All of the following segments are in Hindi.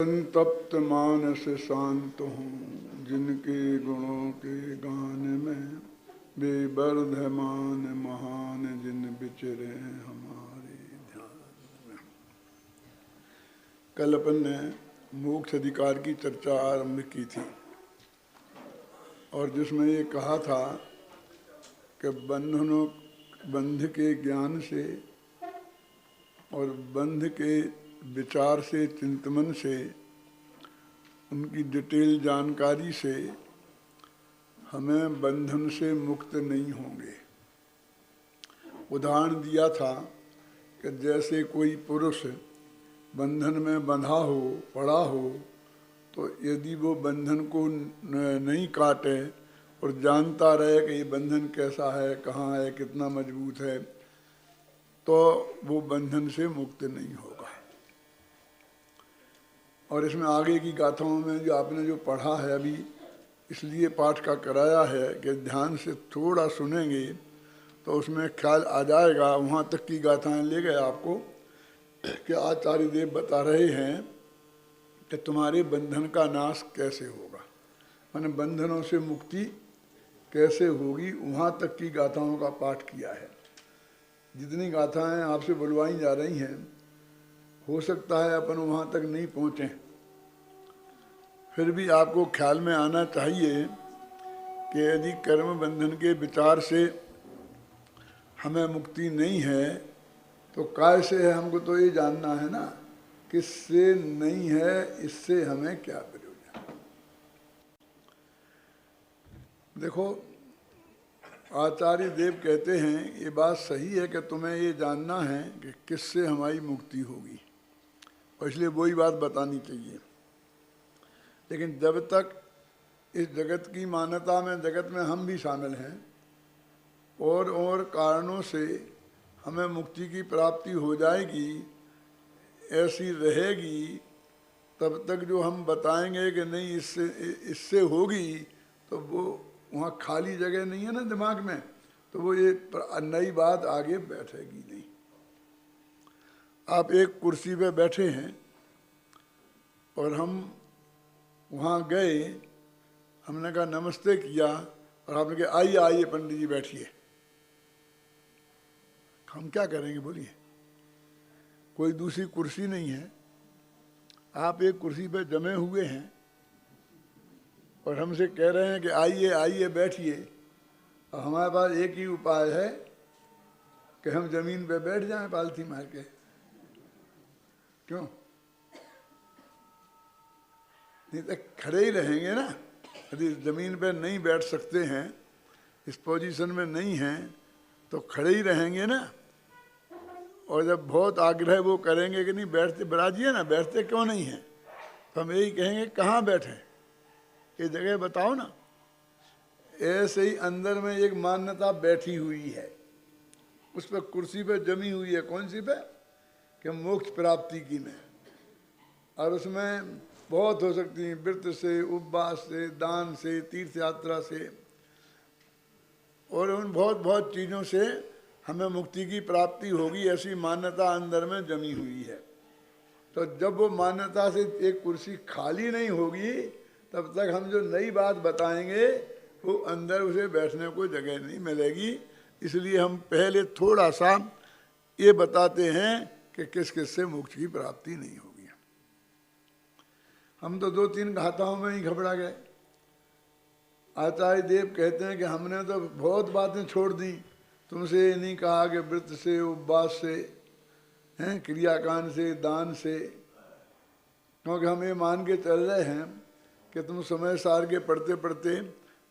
संतप्त मानस शांत हूँ जिनके गुणों के गान में, बेबर्धमान महान जिन बिचरे हमारे ध्यान में। कल अपन ने मोक्ष अधिकार की चर्चा आरंभ की थी और जिसमें ये कहा था कि बंध के ज्ञान से और बंध के विचार से, चिंतन से, उनकी डिटेल जानकारी से हमें बंधन से मुक्त नहीं होंगे। उदाहरण दिया था कि जैसे कोई पुरुष बंधन में बंधा हो, पड़ा हो, तो यदि वो बंधन को नहीं काटे और जानता रहे कि ये बंधन कैसा है, कहाँ है, कितना मजबूत है, तो वो बंधन से मुक्त नहीं होगा। और इसमें आगे की गाथाओं में जो आपने जो पढ़ा है अभी, इसलिए पाठ का कराया है कि ध्यान से थोड़ा सुनेंगे तो उसमें ख्याल आ जाएगा। वहाँ तक की गाथाएं ले गए आपको कि आचार्य देव बता रहे हैं कि तुम्हारे बंधन का नाश कैसे होगा, माने बंधनों से मुक्ति कैसे होगी, वहाँ तक की गाथाओं का पाठ किया है। जितनी गाथाएं आपसे बुलवाई जा रही हैं, हो सकता है अपन वहाँ तक नहीं पहुँचे, फिर भी आपको ख्याल में आना चाहिए कि यदि कर्म बंधन के विचार से हमें मुक्ति नहीं है तो काय से है, हमको तो ये जानना है ना, किससे नहीं है, इससे हमें क्या प्रयोजन। देखो, आचार्य देव कहते हैं ये बात सही है कि तुम्हें ये जानना है कि किससे हमारी मुक्ति होगी, और इसलिए वही बात बतानी चाहिए। लेकिन जब तक इस जगत की मान्यता में, जगत में हम भी शामिल हैं और कारणों से हमें मुक्ति की प्राप्ति हो जाएगी, ऐसी रहेगी, तब तक जो हम बताएंगे कि नहीं इससे होगी, तो वो वहाँ खाली जगह नहीं है ना दिमाग में, तो वो ये नई बात आगे बैठेगी नहीं। आप एक कुर्सी पे बैठे हैं और हम वहाँ गए, हमने कहा नमस्ते किया और आपने कहा आइए आइए पंडित जी बैठिए, हम क्या करेंगे बोलिए? कोई दूसरी कुर्सी नहीं है, आप एक कुर्सी पे जमे हुए हैं और हमसे कह रहे हैं कि आइए आइए बैठिए, और हमारे पास एक ही उपाय है कि हम जमीन पे बैठ जाएं पालथी मार के। क्यों? नहीं तो खड़े ही रहेंगे ना। यदि जमीन पे नहीं बैठ सकते हैं, इस पोजीशन में नहीं हैं, तो खड़े ही रहेंगे ना। और जब बहुत आग्रह वो करेंगे कि नहीं बैठते, बराजिए ना, बैठते क्यों नहीं हैं, तो हम यही कहेंगे कहाँ बैठे, ये जगह बताओ ना। ऐसे ही अंदर में एक मान्यता बैठी हुई है, उस पर कुर्सी पे जमी हुई है। कौन सी पे? कि मोक्ष प्राप्ति की में। और उसमें बहुत हो सकती हैं, व्रत से, उपवास से, दान से, तीर्थ यात्रा से, और उन बहुत बहुत चीज़ों से हमें मुक्ति की प्राप्ति होगी, ऐसी मान्यता अंदर में जमी हुई है। तो जब वो मान्यता से एक कुर्सी खाली नहीं होगी, तब तक हम जो नई बात बताएंगे वो अंदर उसे बैठने को जगह नहीं मिलेगी। इसलिए हम पहले थोड़ा सा ये बताते हैं कि किस किस से मोक्ष की प्राप्ति नहीं होगी। हम तो 2-3 गाथाओं में ही घबरा गए। आचार्य देव कहते हैं कि हमने तो बहुत बातें छोड़ दी, तुमसे ये नहीं कहा कि व्रत से, उपवास से, हैं, क्रियाकांड से, दान से, क्योंकि हम ये मान के चल रहे हैं कि तुम समय सार के पढ़ते पढ़ते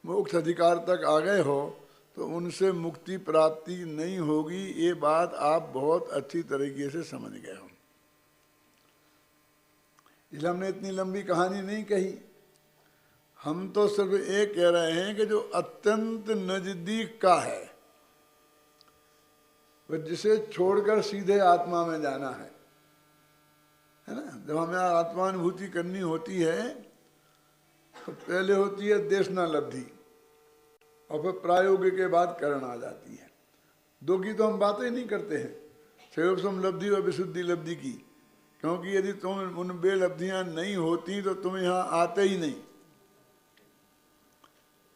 मोक्ष अधिकार तक आ गए हो, तो उनसे मुक्ति प्राप्ति नहीं होगी। ये बात आप बहुत अच्छी तरीके से समझ गए हो, इसलिए हमने इतनी लंबी कहानी नहीं कही। हम तो सिर्फ ये कह रहे हैं कि जो अत्यंत नजदीक का है, वह जिसे छोड़कर सीधे आत्मा में जाना है ना। जब हमें आत्मानुभूति करनी होती है तो पहले होती है देशना लब्धि, और फिर प्रायोगिक के बाद करण आ जाती है। दो की तो हम बातें नहीं करते हैं, सेवसम लब्धि और विशुद्धि लब्धि की, क्योंकि यदि तुम उन वे लब्धियां नहीं होती तो तुम यहाँ आते ही नहीं,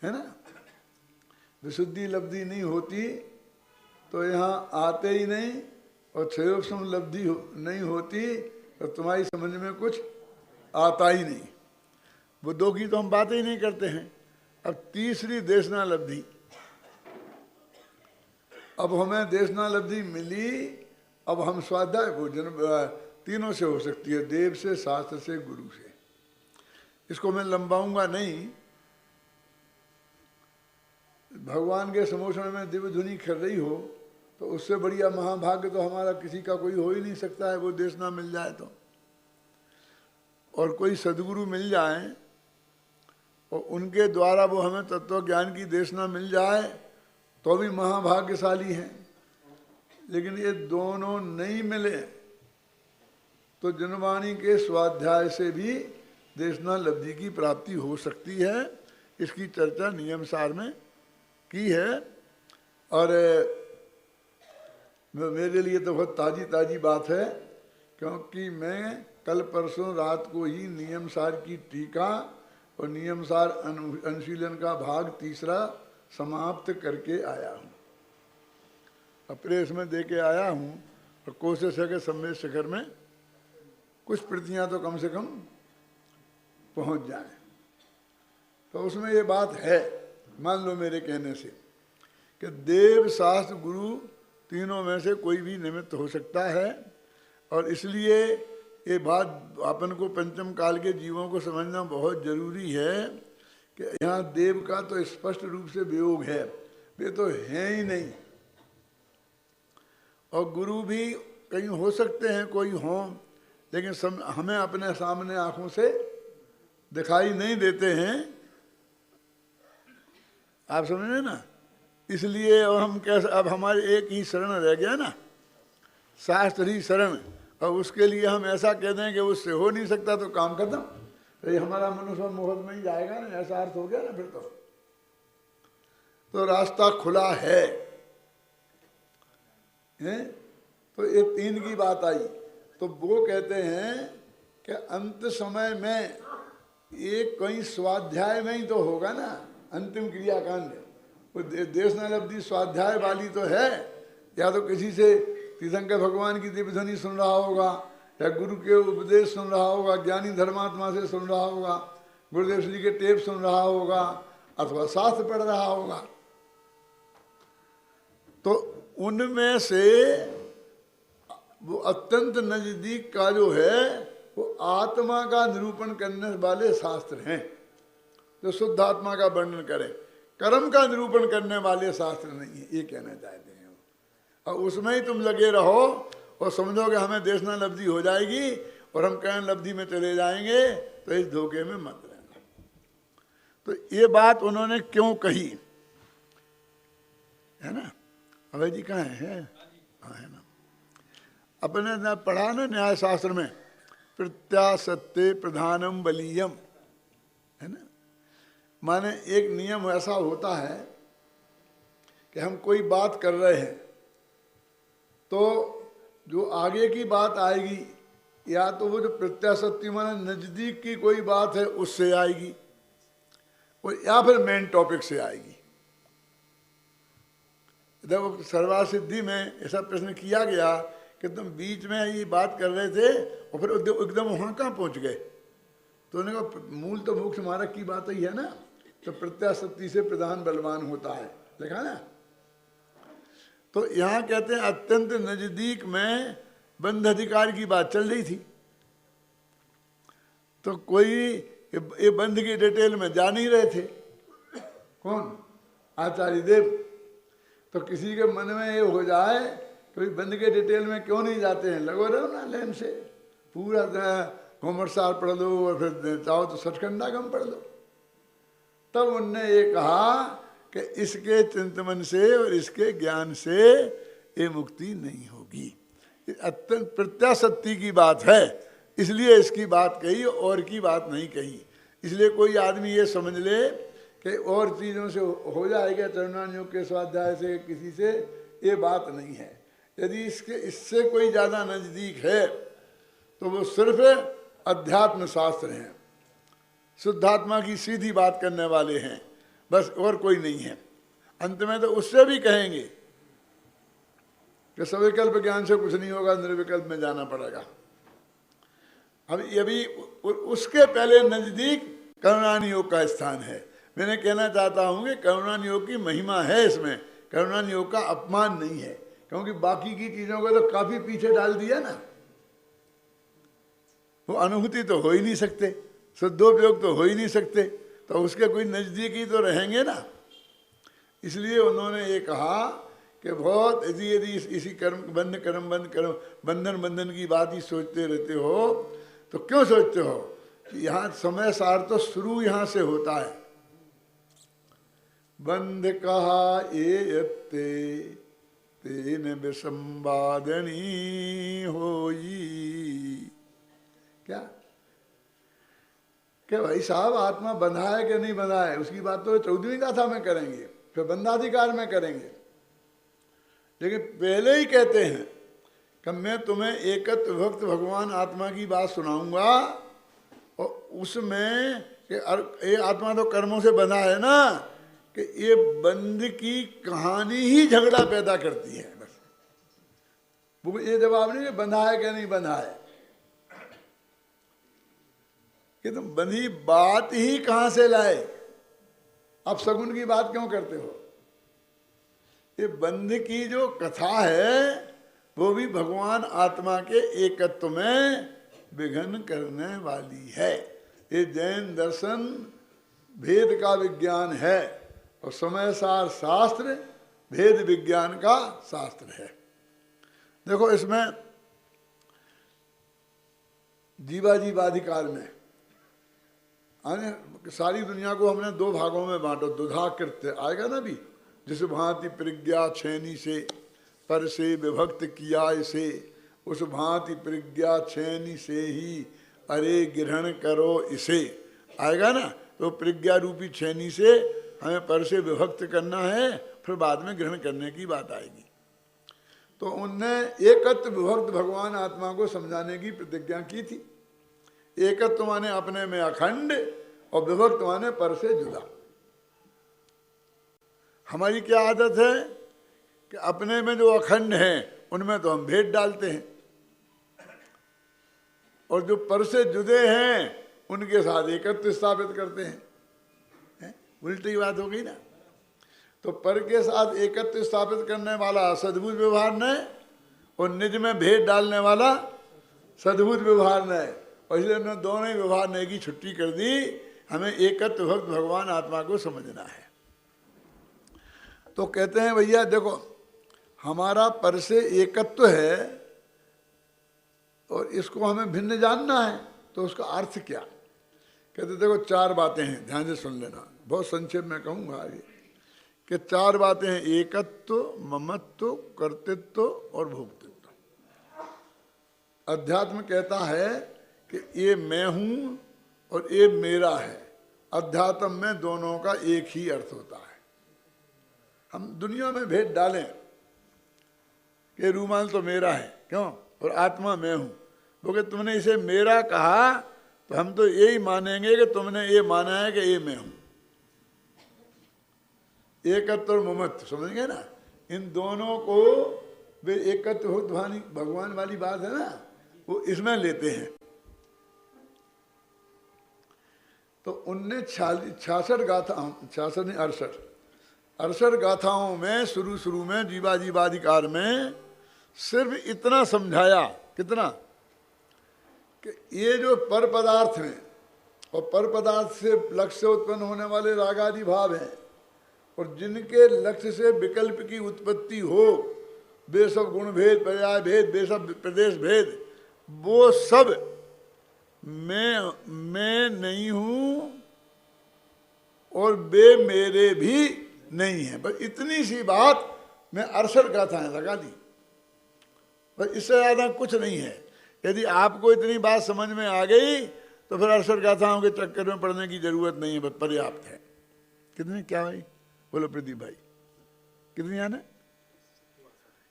है ना। विशुद्धि लब्धि नहीं होती तो यहाँ आते ही नहीं, और क्षयोपशम लब्धि नहीं होती तो तुम्हारी समझ में कुछ आता ही नहीं। बुद्धों की तो हम बातें ही नहीं करते हैं। अब तीसरी देशना लब्धि, अब हमें देशना लब्धि मिली, अब हम स्वाध्याय भोजन तीनों से हो सकती है, देव से, शास्त्र से, गुरु से। इसको मैं लंबाऊंगा नहीं। भगवान के समोषण में दिव्य धुनी कर रही हो तो उससे बढ़िया महाभाग्य तो हमारा किसी का कोई हो ही नहीं सकता है, वो देशना मिल जाए तो। और कोई सदगुरु मिल जाए और उनके द्वारा वो हमें तत्व ज्ञान की देशना मिल जाए तो भी महाभाग्यशाली हैं। लेकिन ये दोनों नहीं मिले तो जनवाणी के स्वाध्याय से भी देशना लब्धि की प्राप्ति हो सकती है। इसकी चर्चा नियम सार में की है, और मेरे लिए तो बहुत ताज़ी ताज़ी बात है, क्योंकि मैं कल परसों रात को ही नियम सार की टीका और नियम सार अनुशीलन का भाग तीसरा समाप्त करके आया हूँ। प्रेस में दे के आया हूँ, और कोशिश है कि सम्मेद शिखर में कुछ प्रतियाँ तो कम से कम पहुँच जाएं। तो उसमें ये बात है, मान लो मेरे कहने से, कि देव, शास्त्र, गुरु तीनों में से कोई भी निमित्त हो सकता है। और इसलिए ये बात अपन को पंचम काल के जीवों को समझना बहुत जरूरी है कि यहाँ देव का तो स्पष्ट रूप से वियोग है, वे तो हैं ही नहीं। और गुरु भी कहीं हो सकते हैं, कोई हों, लेकिन हमें अपने सामने आंखों से दिखाई नहीं देते हैं। आप समझ रहे ना। इसलिए हम कैसे, अब हमारे एक ही शरण रह गया ना, शास्त्र ही शरण, और उसके लिए हम ऐसा कह दें कि उससे हो नहीं सकता तो काम खत्म, तो ये हमारा मनुष्य मुहूर्त में ही जाएगा ना, ऐसा अर्थ हो गया ना फिर तो रास्ता खुला है। तो ये तीन की बात आई। तो वो कहते हैं कि अंत समय में एक कहीं स्वाध्याय में ही तो होगा ना, अंतिम क्रियाकांड। वो देशना लब्धि स्वाध्याय वाली तो है, या तो किसी से तीर्थंकर भगवान की दिव्य ध्वनि सुन रहा होगा, या गुरु के उपदेश सुन रहा होगा, ज्ञानी धर्मात्मा से सुन रहा होगा, गुरुदेव श्री के टेप सुन रहा होगा, अथवा शास्त्र पढ़ रहा होगा। तो उनमें से वो अत्यंत नजदीक का जो है वो आत्मा का निरूपण करने वाले शास्त्र हैं, जो शुद्ध आत्मा का वर्णन करें। कर्म का निरूपण करने वाले शास्त्र नहीं है, ये कहना चाहते हैं। और उसमें ही तुम लगे रहो और समझोगे हमें देशना लब्धि हो जाएगी और हम कहन लब्धि में चले जाएंगे, तो इस धोखे में मत रहना। तो ये बात उन्होंने क्यों कही है ना। अभय जी कहाँ है? हाँ है ना। अपने ना पढ़ा ना न्याय शास्त्र में, प्रत्यासत्ते प्रधानम बलीयम, है ना। माने एक नियम ऐसा होता है कि हम कोई बात कर रहे हैं तो जो आगे की बात आएगी, या तो वो जो प्रत्यासत्ति माने नजदीक की कोई बात है उससे आएगी, और या फिर मेन टॉपिक से आएगी। जब सर्वार सिद्धि में ऐसा प्रश्न किया गया कि तुम बीच में ये बात कर रहे थे और फिर एकदम वहाँ कहाँ पहुँच गए, तो उन्होंने कहा मूल तो मोक्ष मार्ग की बात ही है ना, तो प्रत्याशक्ति से प्रधान बलवान होता है, लिखा ना। तो यहाँ कहते हैं अत्यंत नजदीक में बंध अधिकार की बात चल रही थी, तो कोई ये बंध की डिटेल में जा नहीं रहे थे। कौन? आचार्य देव। तो किसी के मन में ये हो जाए कि बंध के डिटेल में क्यों नहीं जाते हैं, लगो रहो ना लेन से, पूरा घुमरसार पढ़ लो और फिर चाहो तो सचखंडागम पढ़ लो। तब उनने ये कहा कि इसके चिंतन से और इसके ज्ञान से ये मुक्ति नहीं होगी, अत्यंत प्रत्याशक्ति की बात है, इसलिए इसकी बात कही और की बात नहीं कही। इसलिए कोई आदमी ये समझ ले कि और चीज़ों से हो जाएगा, चरणान योग के स्वाध्याय से किसी से, ये बात नहीं है। यदि इससे कोई ज़्यादा नज़दीक है तो वो सिर्फ अध्यात्म शास्त्र हैं, शुद्धात्मा की सीधी बात करने वाले हैं, बस और कोई नहीं है। अंत में तो उससे भी कहेंगे कि सविकल्प ज्ञान से कुछ नहीं होगा, निर्विकल्प में जाना पड़ेगा। अभी उसके पहले नजदीक करुणान योग का स्थान है। मैंने कहना चाहता हूं कि करुणान योग की महिमा है इसमें, करुणान योग का अपमान नहीं है, क्योंकि बाकी की चीजों को तो काफी पीछे डाल दिया ना। वो अनुभूति तो हो ही नहीं सकते, शुद्धोपयोग तो हो ही नहीं सकते, तो उसके कोई नजदीकी तो रहेंगे ना। इसलिए उन्होंने ये कहा कि बहुत यदि इसी कर्म बंधन की बात ही सोचते रहते हो तो क्यों सोचते हो कि यहाँ समय सार तो शुरू यहाँ से होता है। बंध कहा एते तेन विसंवादनी होई। क्या भाई साहब आत्मा बंधा है कि नहीं बंधा है, उसकी बात तो 14वीं गाथा में करेंगे, फिर बंधाधिकार में करेंगे। लेकिन पहले ही कहते हैं कि मैं तुम्हें एकत्व भक्त भगवान आत्मा की बात सुनाऊंगा, और उसमें ये आत्मा तो कर्मों से बंधा है ना, कि ये बंध की कहानी ही झगड़ा पैदा करती है। बस वो ये जवाब नहीं कि बंधा है कि नहीं बंधा है, कि तुम बंधी बात ही कहां से लाए, अब सगुन की बात क्यों करते हो। ये बंध की जो कथा है वो भी भगवान आत्मा के एकत्व में विघन करने वाली है। ये जैन दर्शन भेद का विज्ञान है, और समय सार शास्त्र भेद विज्ञान का शास्त्र है। देखो इसमें जीवाधिकार में सारी दुनिया को हमने 2 भागों में बांटो, दुधा कृत्य आएगा ना भी, जिस भांति प्रज्ञा छेनी से पर से विभक्त किया इसे, उस भांति प्रज्ञा छेनी से ही अरे ग्रहण करो इसे, आएगा ना। तो प्रज्ञा रूपी छेनी से हमें पर से विभक्त करना है, फिर बाद में ग्रहण करने की बात आएगी। तो उनने एकत्व विभक्त भगवान आत्मा को समझाने की प्रतिज्ञा की थी। एकत्व माने अपने में अखंड, और विभक्त माने पर से जुदा। हमारी क्या आदत है कि अपने में जो अखंड हैं उनमें तो हम भेद डालते हैं, और जो पर से जुदे हैं उनके साथ एकत्व स्थापित करते हैं। उल्टी बात हो गई ना। तो पर के साथ एकत्व स्थापित करने वाला सद्भुत व्यवहार ने, और निज में भेद डालने वाला सद्भुत व्यवहार ने, और इसलिए उन्होंने दोनों ही व्यवहार ने की छुट्टी कर दी। हमें एकत्व भक्त भगवान आत्मा को समझना है। तो कहते हैं भैया देखो हमारा पर से एकत्व है, और इसको हमें भिन्न जानना है, तो उसका अर्थ क्या। कहते देखो 4 बातें हैं, ध्यान से सुन लेना, बहुत संक्षेप में कहूँगा आगे, कि 4 बातें हैं, एकत्व, ममत्व, कर्तृत्व और भोक्तृत्व। अध्यात्म कहता है कि ये मैं हूँ और ये मेरा है। अध्यात्म में दोनों का एक ही अर्थ होता है। हम दुनिया में भेद डालें कि रूमाल तो मेरा है, क्यों, और आत्मा मैं हूँ, क्योंकि तुमने इसे मेरा कहा तो हम तो यही मानेंगे कि तुमने ये माना है कि ये मैं हूँ। एकत्व और ममत्व समझेंगे ना, इन दोनों को वे एकत्व भगवान वाली बात है ना, वो इसमें लेते हैं। तो उनने 66 गाथा, 66 नहीं 68 गाथाओं में शुरू में जीवाधिकार में सिर्फ इतना समझाया, कितना, कि ये जो पर पदार्थ हैं और पर पदार्थ से लक्ष्य से उत्पन्न होने वाले रागादि भाव हैं, और जिनके लक्ष्य से विकल्प की उत्पत्ति हो, वे सब गुण भेद, पर्याय भेद, वे सब प्रदेश भेद, वो सब मैं नहीं हूं और वे मेरे भी नहीं है। बस इतनी सी बात मैं 68 गाथाएं लगा दी, बस इससे ज़्यादा कुछ नहीं है। यदि आपको इतनी बात समझ में आ गई तो फिर 68 गाथाओं के चक्कर में पड़ने की जरूरत नहीं है, बस पर्याप्त है। कितनी, क्या भाई बोलो प्रदीप भाई, कितनी आना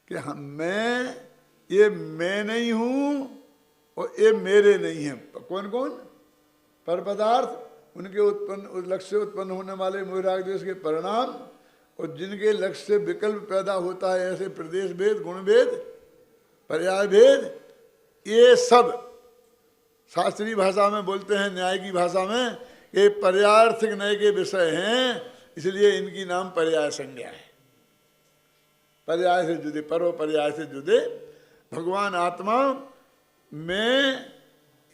कि हम मैं नहीं हूं और ये मेरे नहीं है। कौन कौन? पर पदार्थ, उनके उत्पन्न, उस लक्ष्य से उत्पन्न होने वाले मोह राग द्वेष के परिणाम, और जिनके लक्ष्य से विकल्प पैदा होता है, ऐसे प्रदेश भेद, गुण भेद, पर्याय भेद, ये सब शास्त्रीय भाषा में बोलते हैं, न्याय की भाषा में, ये पर्यायर्थिक न्याय के विषय हैं, इसलिए इनकी नाम पर्याय संज्ञा है। पर्याय से जुदे, पर्व पर्याय से जुदे। भगवान आत्मा में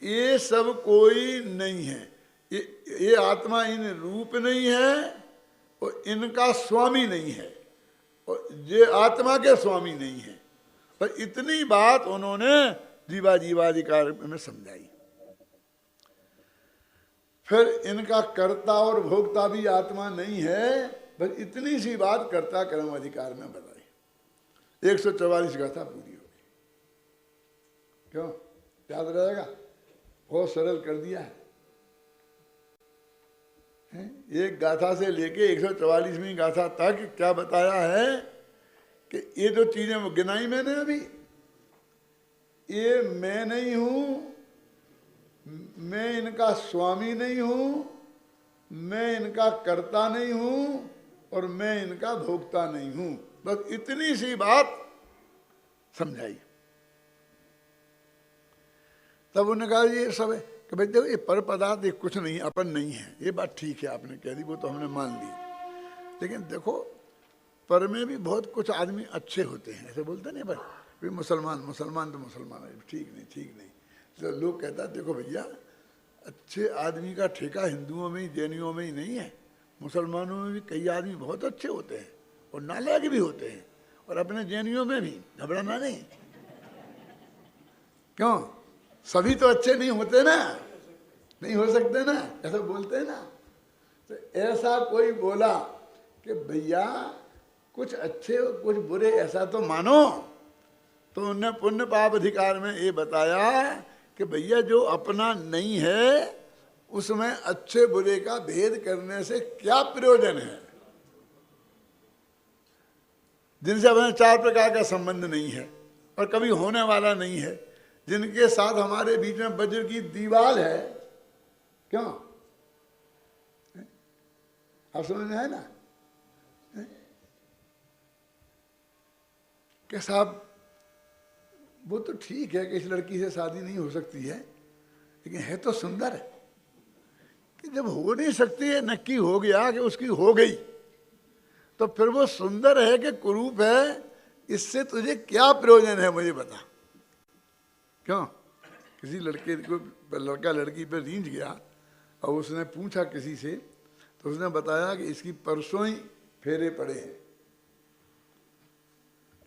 ये सब कोई नहीं है। ये आत्मा इन रूप नहीं है और इनका स्वामी नहीं है, और ये आत्मा के स्वामी नहीं है। पर इतनी बात उन्होंने जीवा जीवाधिकार में समझाई। फिर इनका कर्ता और भोक्ता भी आत्मा नहीं है, बस इतनी सी बात कर्ता कर्म अधिकार में बताई। 144 गाथा पूरी हो गई। क्यों? याद रहेगा? बहुत सरल कर दिया है। एक गाथा से लेके 144वीं गाथा तक क्या बताया है कि ये जो चीजें गिनाई मैंने अभी, ये मैं नहीं हूं, मैं इनका स्वामी नहीं हूं, मैं इनका कर्ता नहीं हूं, और मैं इनका भोक्ता नहीं हूं। बस इतनी सी बात समझाई। तब उन्होंने कहा ये सब है कि भाई देखो, ये पर पदार्थ ये कुछ नहीं, अपन नहीं है। ये बात ठीक है, आपने कह दी, वो तो हमने मान ली। लेकिन देखो, पर में भी बहुत कुछ आदमी अच्छे होते हैं, ऐसे बोलते नहीं, पर मुसलमान मुसलमान तो मुसलमान है, ठीक नहीं, ठीक नहीं। तो लोग कहता है देखो भैया, अच्छे आदमी का ठेका हिंदुओं में ही, जैनियों में ही नहीं है, मुसलमानों में भी कई आदमी बहुत अच्छे होते हैं और नालायक भी होते हैं, और अपने जैनियों में भी। घबराना नहीं। क्यों? सभी तो अच्छे नहीं होते ना, नहीं हो सकते ना, ऐसा बोलते हैं ना। तो ऐसा कोई बोला कि भैया कुछ अच्छे और कुछ बुरे, ऐसा तो मानो। तो उन्होंने पुण्य पाप अधिकार में ये बताया कि भैया जो अपना नहीं है, उसमें अच्छे बुरे का भेद करने से क्या प्रयोजन है? जिनसे अपने 4 प्रकार का संबंध नहीं है और कभी होने वाला नहीं है, जिनके साथ हमारे बीच में वज्र की दीवार है। क्यों? आप समझ में है ना कि साहब वो तो ठीक है कि इस लड़की से शादी नहीं हो सकती है, लेकिन है तो सुंदर है। कि जब हो नहीं सकती है, नक्की हो गया कि उसकी हो गई, तो फिर वो सुंदर है कि कुरूप है, इससे तुझे क्या प्रयोजन है, मुझे बता। क्यों? किसी लड़के को, लड़का लड़की पर रींझ गया और उसने पूछा किसी से, तो उसने बताया कि इसकी परसों ही फेरे पड़े हैं।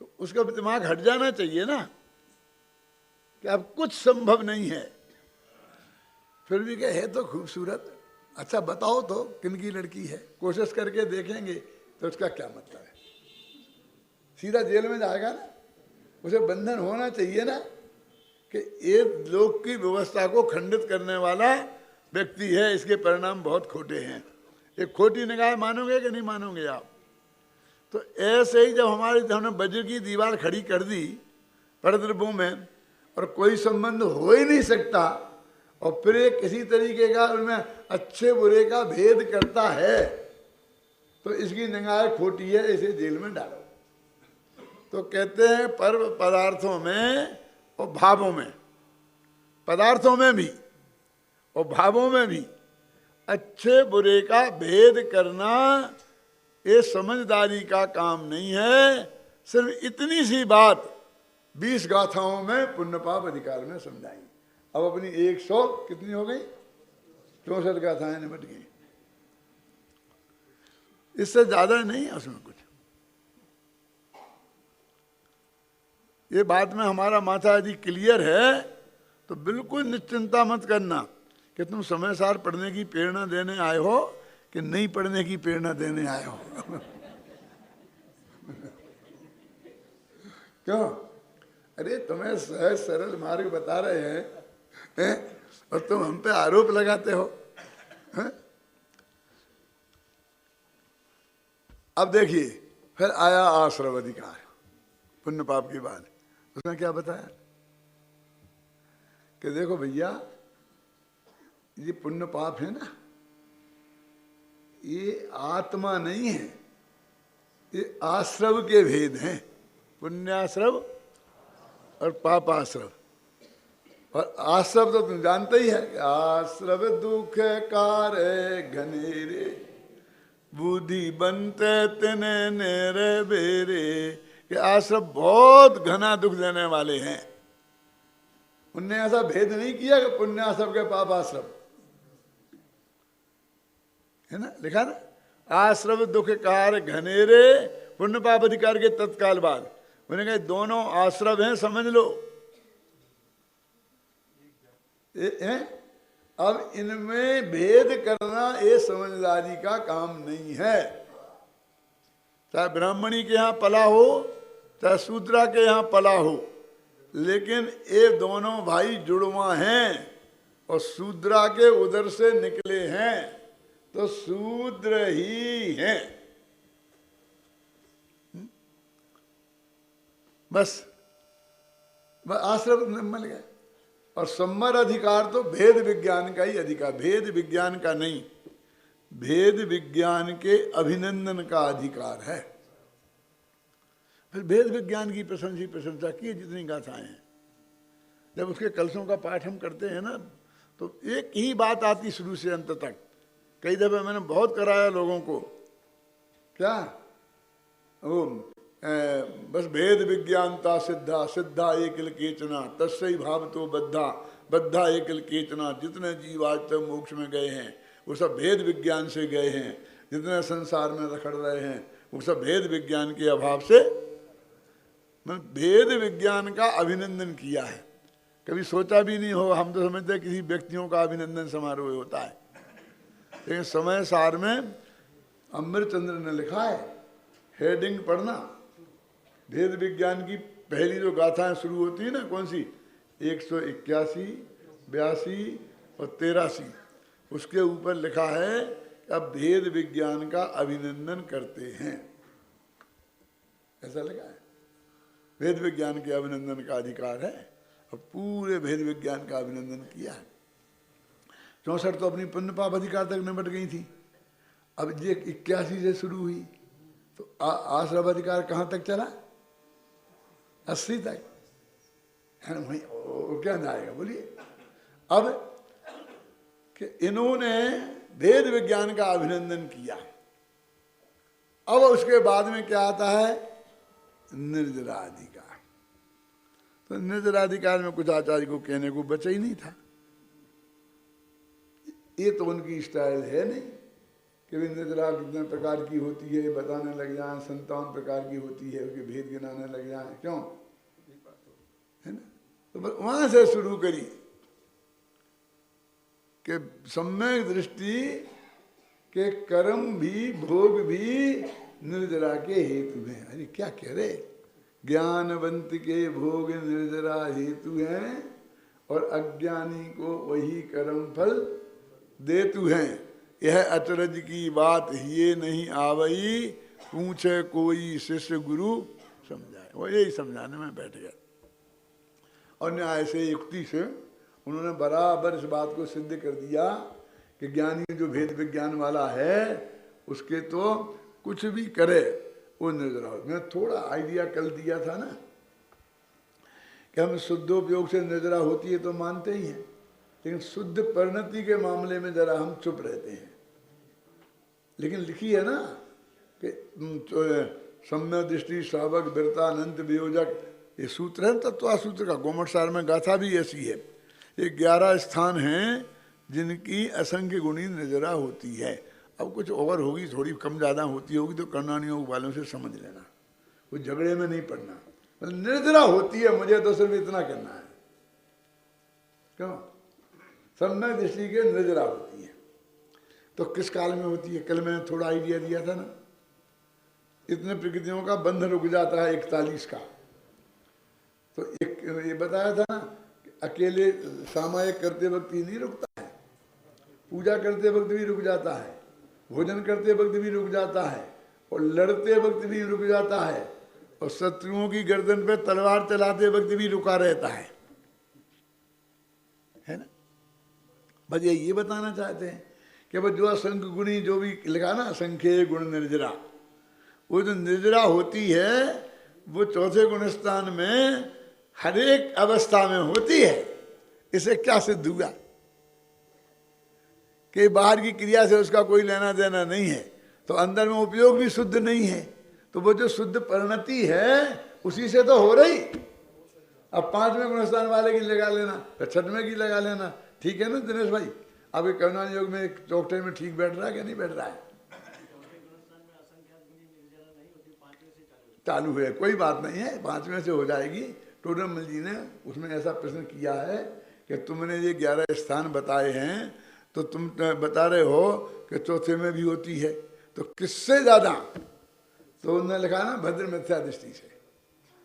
तो उसका दिमाग हट जाना चाहिए ना कि अब कुछ संभव नहीं है। फिर भी क्या है तो खूबसूरत, अच्छा बताओ तो किनकी लड़की है, कोशिश करके देखेंगे, तो उसका क्या मतलब है? सीधा जेल में जाएगा ना। उसे बंधन होना चाहिए ना कि एक लोक की व्यवस्था को खंडित करने वाला व्यक्ति है, इसके परिणाम बहुत खोटे हैं। एक खोटी निगाह मानोगे कि नहीं मानोगे आप? तो ऐसे ही जब हमने वज्र की दीवार खड़ी कर दी परद्रव्यों में, और कोई संबंध हो ही नहीं सकता, और फिर एक किसी तरीके का उनमें अच्छे बुरे का भेद करता है, तो इसकी निगाह खोटी है, इसे जेल में डालो। तो कहते हैं पर्व पदार्थों में और भावों में, पदार्थों में भी और भावों में भी अच्छे बुरे का भेद करना ये समझदारी का काम नहीं है। सिर्फ इतनी सी बात 20 गाथाओं में पुण्य पाप अधिकार में समझाई। अब अपनी 100 कितनी हो गई? 64 गाथाएं निपट गई। इससे ज्यादा नहीं है उसमें कुछ। ये बात में हमारा माथा यदि क्लियर है तो बिल्कुल निश्चिंता मत करना कि तुम समय सार पढ़ने की प्रेरणा देने आए हो कि नहीं पढ़ने की प्रेरणा देने आए हो। क्यों? अरे तुम्हें सहज सरल मार्ग बता रहे हैं और तुम हम पे आरोप लगाते हो। हैं? अब देखिए, फिर आया आश्रव अधिकार, पुण्य पाप की बात। उसने क्या बताया कि देखो भैया, ये पुण्य पाप है ना, ये आत्मा नहीं है, ये आश्रव के भेद हैं। पुण्याश्रव और पापाश्रव। और आश्रव तो तुम जानते ही है, आश्रव दुख कार घनेरे, बुद्धि बनते तने नेरे बेरे। कि आश्रव बहुत घना दुख देने वाले हैं। उनने ऐसा भेद नहीं किया कि पुण्याश्रव के पापाश्रव, है ना, लिखा ना, आश्रव दुख कार घनेरे, पुण्य पाप अधिकार के तत्काल बाद। उन्होंने कहा दोनों आश्रव हैं, समझ लो। अब इनमें भेद करना ये समझदारी का काम नहीं है। चाहे ब्राह्मणी के यहाँ पला हो, चाहे शूद्रा के यहाँ पला हो, लेकिन ये दोनों भाई जुड़वा हैं और शूद्रा के उधर से निकले हैं, तो शूद्र ही हैं। बस आश्रम मिल गए। और सम्मर अधिकार तो भेद विज्ञान का ही अधिकार, भेद विज्ञान का नहीं, भेद विज्ञान के अभिनंदन का अधिकार है। फिर भेद विज्ञान की प्रशंसा की जितनी गाथाएं हैं। जब उसके कलशों का पाठ हम करते हैं ना, तो एक ही बात आती शुरू से अंत तक। कई दफे मैंने बहुत कराया लोगों को, क्या वो बस भेद विज्ञानता सिद्धा, सिद्धा एकल केचना, तस्सै भाव तो बद्धा, बद्धा एकल केचना। जितने जीव आज तक मोक्ष में गए हैं वो सब भेद विज्ञान से गए हैं। जितने संसार में रखड़ रहे हैं वो सब भेद विज्ञान के अभाव से। मैं भेद विज्ञान का अभिनंदन किया है, कभी सोचा भी नहीं हो। हम तो समझते हैं किसी व्यक्तियों का अभिनंदन समारोह होता है, लेकिन समय सार में अमृतचंद्र ने लिखा है, हेडिंग पढ़ना, भेद विज्ञान की पहली जो गाथाएं शुरू होती है ना, कौन सी, 181, 82 और 83, उसके ऊपर लिखा है अब भेद विज्ञान का अभिनंदन करते हैं, ऐसा लिखा है। भेद विज्ञान के अभिनंदन का अधिकार है और पूरे भेद विज्ञान का अभिनंदन किया है। 64 तो अपनी पुण्य पाप अधिकार तक निपट गई थी। अब ये 81 से शुरू हुई तो आश्रव अधिकार कहाँ तक चला, 80 तक, है ना। वही क्या जाएगा बोलिए। अब कि इन्होंने भेद विज्ञान का अभिनंदन किया, अब उसके बाद में क्या आता है, निर्जराधिकार। तो निर्जराधिकार में कुछ आचार्य को कहने को बचा ही नहीं था। ये तो उनकी स्टाइल है नहीं कि निर्जरा कितने प्रकार की होती है बताने लग जाए, 57 प्रकार की होती है उसके भेद गिनाने लग जाए, क्यों, है ना। तो बस वहां से शुरू करी कि सम्यक दृष्टि के कर्म भी भोग भी निर्जरा के हेतु हैं। अरे क्या कह रहे, ज्ञानवंत के भोग निर्जरा हेतु हैं और अज्ञानी को वही कर्म फल देतु हैं। यह अचरज की बात ये नहीं आवई, पूछे कोई शिष्य गुरु समझाए। वो यही समझाने में बैठ गया और न्याय से युक्ति से उन्होंने बराबर इस बात को सिद्ध कर दिया कि ज्ञानी जो भेद विज्ञान वाला है उसके तो कुछ भी करे वो निर्जरा हो। मैं थोड़ा आइडिया कल दिया था ना कि हम शुद्धोपयोग से निर्जरा होती है तो मानते ही हैं, लेकिन शुद्ध परिणति के मामले में जरा हम चुप रहते हैं। लेकिन लिखी है ना कि सम्यक दृष्टि श्रावक वीरता अनंत वियोजक, ये सूत्र है तत्वा सूत्र का। गोमठ सार में गाथा भी ऐसी है। ये 11 स्थान हैं जिनकी असंख्य गुणी निर्जरा होती है। अब कुछ और होगी, थोड़ी कम ज़्यादा होती होगी तो करणानी योग वालों से समझ लेना, कुछ झगड़े में नहीं पड़ना। मतलब निर्जरा होती है, मुझे तो सिर्फ इतना करना है, क्यों, सम्यक दृष्टि के निर्जरा होती है। तो किस काल में होती है, कल मैंने थोड़ा आइडिया दिया था ना, इतने प्रकृतियों का बंध रुक जाता है 41 का। तो एक ये बताया था ना कि अकेले सामायिक करते वक्त ही नहीं रुकता है, पूजा करते वक्त भी रुक जाता है, भोजन करते वक्त भी रुक जाता है, और लड़ते वक्त भी रुक जाता है, और शत्रुओं की गर्दन पे तलवार चलाते वक्त भी रुका रहता है। है ना। बस ये बताना चाहते हैं कि वो जो असंख्य गुणी जो भी लिखा ना, असंख्य गुण निर्जरा, वो जो निर्जरा होती है वो चौथे गुण स्थान में हर एक अवस्था में होती है। इसे क्या सिद्ध हुआ कि बाहर की क्रिया से उसका कोई लेना देना नहीं है, तो अंदर में उपयोग भी शुद्ध नहीं है, तो वो जो शुद्ध परिणति है उसी से तो हो रही। अब 5वें गुणस्थान वाले की लगा लेना, तो 6वें की लगा लेना, ठीक है ना दिनेश भाई। अब ये कर्णान योग में चौथे में ठीक बैठ रहा है कि नहीं बैठ रहा है? चालू है, कोई बात नहीं है, 5वें से हो जाएगी। टोडरमल जी ने उसमें ऐसा प्रश्न किया है कि तुमने ये 11 स्थान बताए हैं, तो तुम बता रहे हो कि चौथे में भी होती है, तो किससे ज्यादा? तो उन्होंने लिखा ना भद्र मिथ्या दृष्टि से,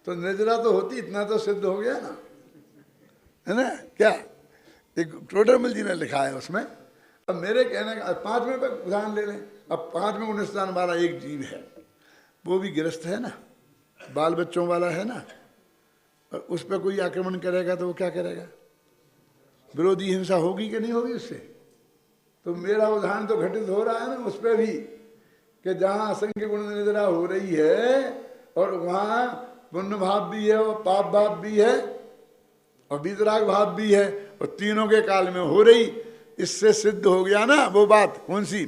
तो निर्जरा तो होती, इतना तो सिद्ध हो गया ना, है ना। क्या एक टोडरमल जी ने लिखा है उसमें। अब मेरे कहने का 5वें पर उदाहरण ले लें। अब 5वें गुण स्थान वाला एक जीव है, वो भी गृहस्थ है ना, बाल बच्चों वाला है ना, और उस पर कोई आक्रमण करेगा तो वो क्या करेगा? विरोधी हिंसा होगी कि नहीं होगी उससे? तो मेरा उदाहरण तो घटित हो रहा है ना उस पर भी, कि जहाँ असंख्य गुण निर्जरा हो रही है और वहाँ पुण्य भाव भी है और पाप भाव भी है और वितराग भाव भी है, और तीनों के काल में हो रही। इससे सिद्ध हो गया ना वो बात, कौन सी?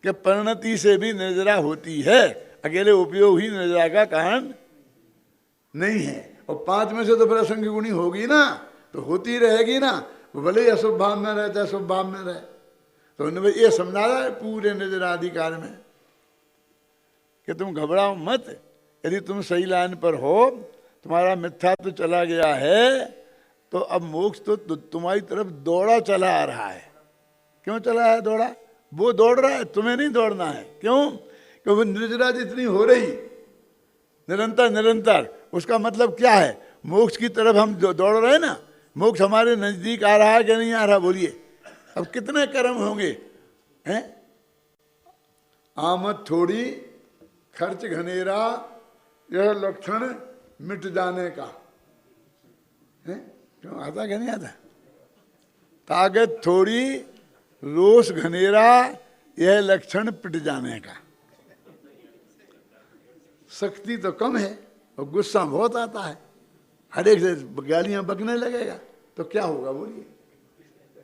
कि परिणति से भी निर्जरा होती है, अकेले उपयोग ही निर्जरा का कारण नहीं है। और 5 में से तो फिर असंख्य गुणी होगी ना, तो होती रहेगी ना, वो भले ही अशुभ भाव में रहे चाहे शुभ भाव में रहे। तो उन्होंने ये समझाया है पूरे निर्जराधिकार में कि तुम घबराओ मत, यदि तुम सही लाइन पर हो, तुम्हारा मिथ्या तो चला गया है, तो अब मोक्ष तो तुम्हारी तरफ दौड़ा चला आ रहा है। क्यों चला है दौड़ा? वो दौड़ रहा है, तुम्हें नहीं दौड़ना है। क्यों? क्योंकि वो निर्जरा जितनी हो रही निरंतर निरंतर, उसका मतलब क्या है? मोक्ष की तरफ हम दौड़ रहे हैं ना, मोक्ष हमारे नजदीक आ रहा है कि नहीं आ रहा? बोलिए। अब कितने कर्म होंगे हैं? आमद थोड़ी, खर्च घनेरा, यह लक्षण मिट जाने का है। क्यों आता कि नहीं आता? ताकत थोड़ी, रोष घनेरा, यह लक्षण पिट जाने का। शक्ति तो कम है और गुस्सा बहुत आता है, हर एक से गालियां बकने लगेगा, तो क्या होगा? बोलिए।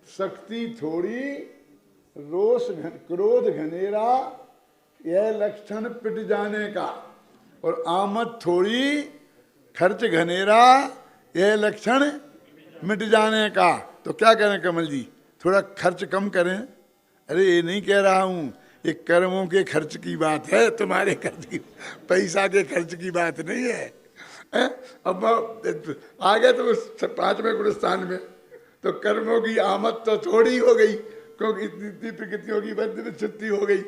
शक्ति थोड़ी, रोष क्रोध घनेरा, यह लक्षण पिट जाने का, और आमद थोड़ी, खर्च घनेरा, यह लक्षण मिट जाने का। तो क्या करें कमल जी? थोड़ा खर्च कम करें। अरे ये नहीं कह रहा हूं, ये कर्मों के खर्च की बात है, तुम्हारे खर्च की, पैसा के खर्च की बात नहीं है। अब आ गए तो उस 5वें गुण स्थान में, तो कर्मों की आमद तो थोड़ी हो गई, क्योंकि इतनी प्रकृतियों की बंद छुट्टी हो गई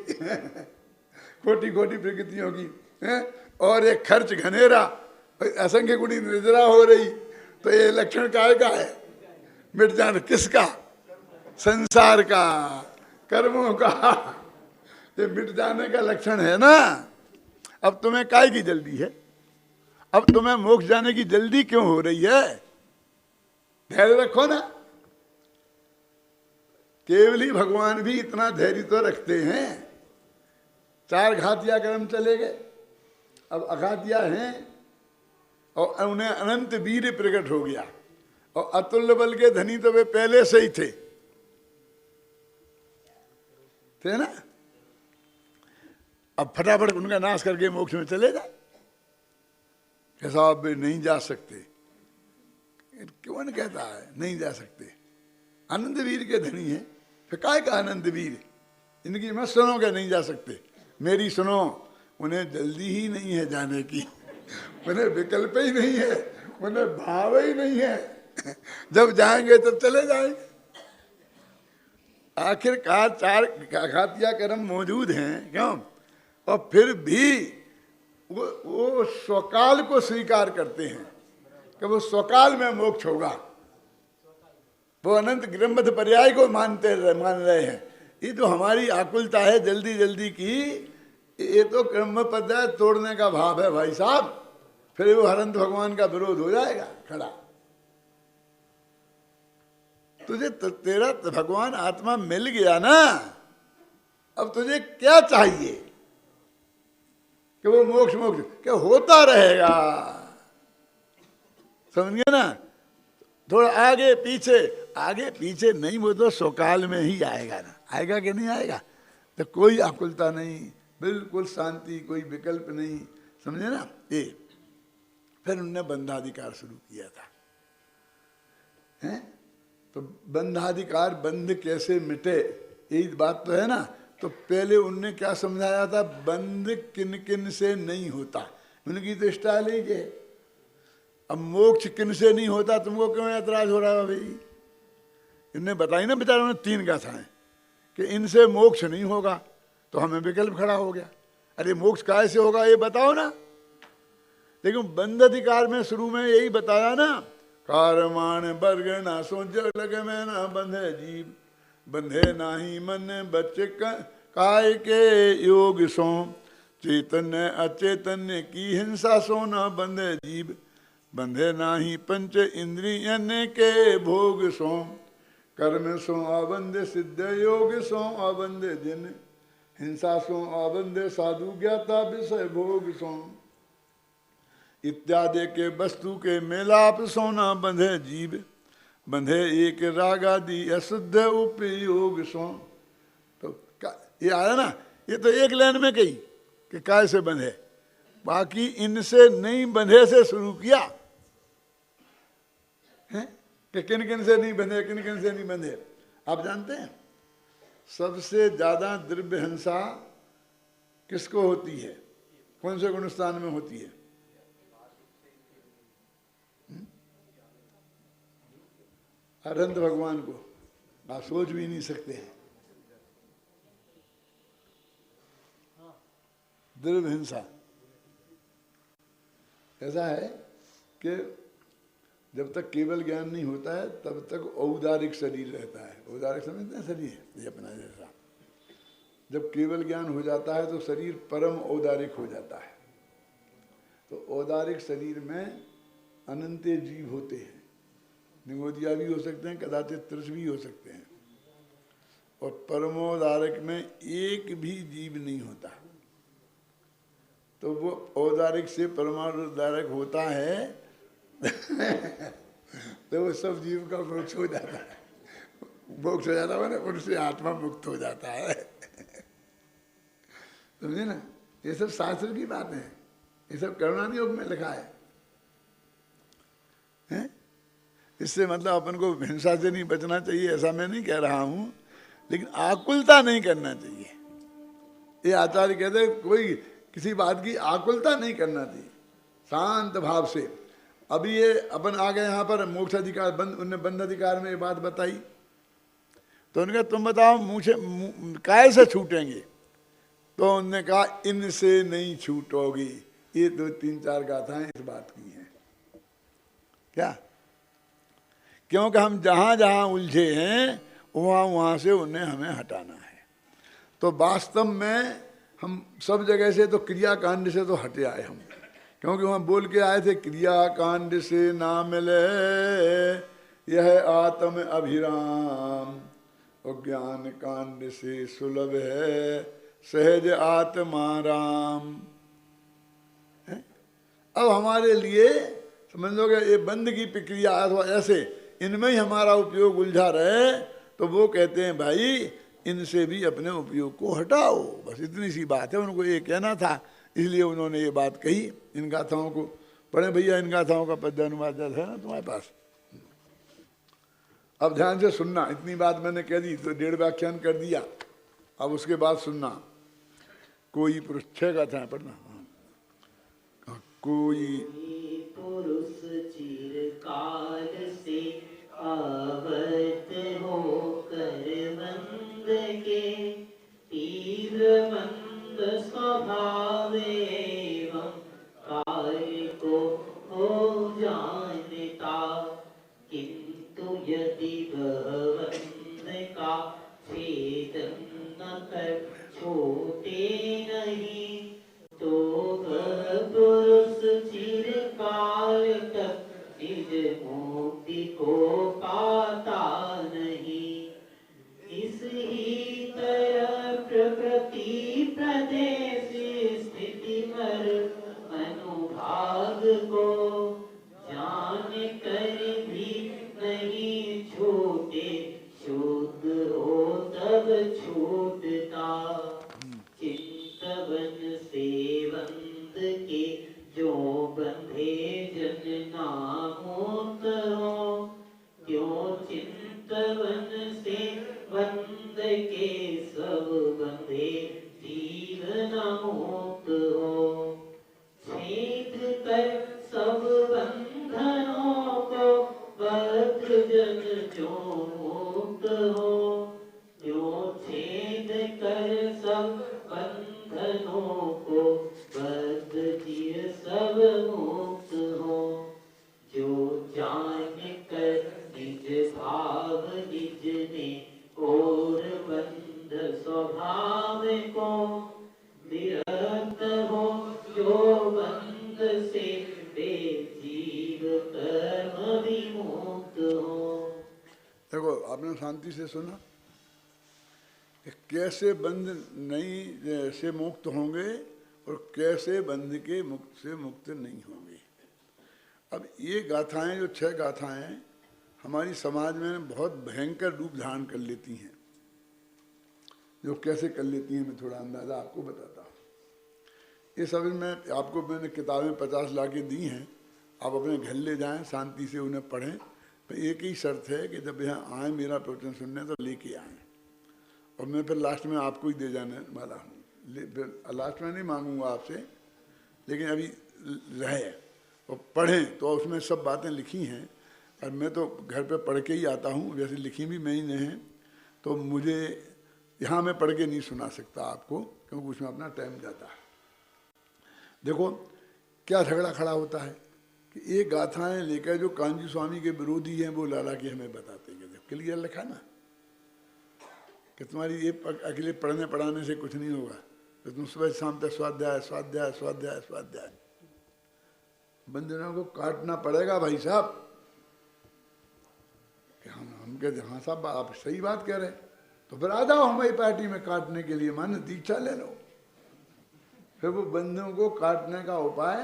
खोटी खोटी प्रकृतियों की है। और एक खर्च घनेरा, असंख्य गुणी निर्जरा हो रही, तो ये लक्षण काय का है? मिट जाना। किसका? संसार का, कर्मों का, ये मिट जाने का लक्षण है ना। अब तुम्हें काय की जल्दी है? अब तुम्हें मोक्ष जाने की जल्दी क्यों हो रही है? धैर्य रखो ना। केवल ही भगवान भी इतना धैर्य तो रखते हैं। 4 घातिया कर्म चले गए, अब अघातिया हैं, और उन्हें अनंत वीर प्रकट हो गया, और अतुल्य बल के धनी तो वे पहले से ही थे ना। अब फटाफट उनका नाश करके मोक्ष में चले जाए। कैसा? अब नहीं जा सकते। कौन कहता है नहीं जा सकते? आनंद वीर के धनी है, फिर काय का आनंद वीर? इनकी मत सुनो क्या नहीं जा सकते, मेरी सुनो। उन्हें जल्दी ही नहीं है जाने की, उन्हें विकल्प ही नहीं है, उन्हें भाव ही नहीं है। जब जाएंगे तब चले जाएंगे। आखिरकार 4 घातिया कर्म मौजूद हैं, क्यों? और फिर भी वो स्वकाल को स्वीकार करते हैं कि वो स्वकाल में मोक्ष होगा। वो अनंत क्रमबद्ध पर्याय को मान रहे हैं। ये जो हमारी आकुलता है जल्दी जल्दी की, ये तो क्रम पर्याय तोड़ने का भाव है भाई साहब। फिर वो हरंत भगवान का विरोध हो जाएगा खड़ा। तुझे तेरा भगवान आत्मा मिल गया ना, अब तुझे क्या चाहिए कि वो मोक्ष मोक्ष क्या होता रहेगा, समझ गए ना। थोड़ा आगे पीछे नहीं, वो तो स्वकाल में ही आएगा ना, आएगा कि नहीं आएगा। तो कोई आकुलता नहीं, बिल्कुल शांति, कोई विकल्प नहीं, समझे ना ये। फिर उन्होंने बंधाधिकार शुरू किया था, हैं? तो बंधाधिकार, बंध कैसे मिटे, यही बात तो है ना। तो पहले उनने क्या समझाया था, बंध किन किन से नहीं होता, उनकी तो स्टाइल ही है। अब मोक्ष किन से नहीं होता, तुमको क्यों ऐतराज हो रहा है भाई। इनने बताई ना बेचारों ने 3 गाथाएं कि इनसे मोक्ष नहीं होगा, तो हमें विकल्प खड़ा हो गया, अरे मोक्ष काय से होगा ये बताओ ना। लेकिन बंध अधिकार में शुरू में यही बताया ना, कारमाण वर्ग ना सो जग में ना बंधे जीव, बंधे नाही मन बच्चे काय के योग सो, चैतन्य अचैतन्य की हिंसा सो न बंधे जीव, बंधे नाही पंच इंद्रियन के भोग सो, कर्म सो आबंध सिद्ध योग सो आबंध जिन, हिंसा सो आबंध साधु ज्ञाता विषय भोग सो, इत्यादि के वस्तु के मेलाप सोना बंधे जीव, बंधे एक राग आदि अशुद्ध उपयोग सो। तो ये आया ना, ये तो एक लाइन में कही कि काय से बंधे, बाकी इनसे नहीं बंधे से शुरू किया है कि किन किन से नहीं बंधे, किन किन से नहीं बंधे। आप जानते हैं सबसे ज्यादा द्रव्य हिंसा किसको होती है, कौन से गुण स्थान में होती है? अनंत भगवान को आप सोच भी नहीं सकते हैं। द्रव्य हिंसा ऐसा है कि जब तक केवल ज्ञान नहीं होता है तब तक औदारिक शरीर रहता है। औदारिक समझते हैं शरीर ये अपना जैसा, जब केवल ज्ञान हो जाता है तो शरीर परम औदारिक हो जाता है। तो औदारिक शरीर में अनंत जीव होते हैं, निगोदिया भी हो सकते हैं, कदाचित त्रिश भी हो सकते हैं, और परमोदारक में एक भी जीव नहीं होता। तो वो औदारिक से परमाणुदारक होता है तो वो सब जीव का मोक्ष हो जाता है। मोक्ष हो जाता है ना, उनसे आत्मा मुक्त हो जाता है समझे ना। ये सब शास्त्र की बात है, ये सब करुणानिधि योग में लिखा है, हैं? इससे मतलब अपन को हिंसा से नहीं बचना चाहिए ऐसा मैं नहीं कह रहा हूं, लेकिन आकुलता नहीं करना चाहिए। ये आचार्य कहते हैं कोई किसी बात की आकुलता नहीं करना चाहिए, शांत भाव से। अभी ये अपन आ गए यहाँ पर मोक्ष अधिकार बंद, उनने बंध अधिकार में ये बात बताई, तो उन्होंने कहा तुम बताओ मुझे काय से छूटेंगे, तो उन्होंने कहा इनसे नहीं छूटोगी। ये 2-3-4 गाथाएं इस बात की हैं क्या, क्योंकि हम जहाँ जहाँ उलझे हैं वहाँ वहाँ से उन्हें हमें हटाना है। तो वास्तव में हम सब जगह से तो क्रिया कांड से तो हटे आए हम, क्योंकि वहाँ बोल के आए थे क्रिया कांड से ना मिले यह आत्म अभिराम, और ज्ञान कांड से सुलभ है सहज आत्मा राम। अब हमारे लिए समझ लो कि ये बंद की प्रक्रिया अथवा ऐसे इनमें ही हमारा उपयोग उलझा रहे, तो वो कहते हैं भाई इनसे भी अपने उपयोग को हटाओ। बस इतनी सी बात है, उनको ये कहना था, इसलिए उन्होंने ये बात कही। इन गाथाओं को पढ़े भैया, इन गाथाओं का पद्य अनुवाद है ना तुम्हारे पास। अब ध्यान से सुनना, इतनी बात मैंने कह दी तो 1.5 व्याख्यान कर दिया, अब उसके बाद सुनना। कोई पुरुष 6 गाथाएं पढ़ना। कोई पुरुष चिरकाल से आवत होकर बंद के, तीर मंद स्वभाव एवं कार्य को हो जानता, किंतु यदि भगवंत का छेदन न कर छोटे नहीं, तो वह पुरुष चिरकाल तक निज मुक्ति को पाता प्रदेश स्थिति मर अनुभाग को जान कर भी नहीं छूटे, शुद्ध हो तब छूटता। चिंतवन से बंद के जो बंधे जन नामोत हो, क्यों चिंतवन से बंद के सब बंधे जीव न मुक्त हो। छेद कर सब बंधनों को बद्ध जन जो मुक्त हो, क्यों छेद कर सब बंधनों को बद्ध जीव सब मुक्त हो। जो जान कर निज भाव निज में और बंध स्वभाव को विरक्त हो, जो बंध से वे जीव कर्म विमुक्त हो। देखो आपने शांति से सुना कि कैसे बंध नहीं से मुक्त होंगे और कैसे बंध के मुक्त से मुक्त नहीं होंगे। अब ये गाथाएं जो 6 गाथाएं हमारी समाज में बहुत भयंकर रूप धारण कर लेती हैं। जो कैसे कर लेती हैं मैं थोड़ा अंदाज़ा आपको बताता हूँ। ये सब में आपको मैंने किताबें 50 ला के दी हैं, आप अपने घर ले जाएं, शांति से उन्हें पढ़ें। तो एक ही शर्त है कि जब यहाँ आए मेरा प्रवचन सुनने तो लेके आएँ, और मैं फिर लास्ट में आपको ही दे जाने वाला हूँ। फिर लास्ट में नहीं मांगूंगा आपसे, लेकिन अभी रहे और पढ़ें तो उसमें सब बातें लिखी हैं। और मैं तो घर पे पढ़ के ही आता हूँ, वैसे लिखी भी मैं ही नहीं है, तो मुझे यहाँ मैं पढ़ के नहीं सुना सकता आपको, क्योंकि उसमें अपना टाइम जाता है। देखो क्या झगड़ा खड़ा होता है कि ये गाथाएं लेकर जो कांजी स्वामी के विरोधी हैं वो लाला के हमें बताते हैं। क्लियर लिखा ना कि तुम्हारी ये अकेले पढ़ने पढ़ाने से कुछ नहीं होगा, तो तुम सुबह शाम तक स्वाध्याय स्वाध्याय स्वाध्याय स्वाध्याय। बंधनों को काटना पड़ेगा भाई साहब। हम कहते हाँ साहब आप सही बात कह रहे हैं, तो फिर आ जाओ हमारी पार्टी में काटने के लिए, मान दीक्षा ले लो। फिर वो बंधनों को काटने का उपाय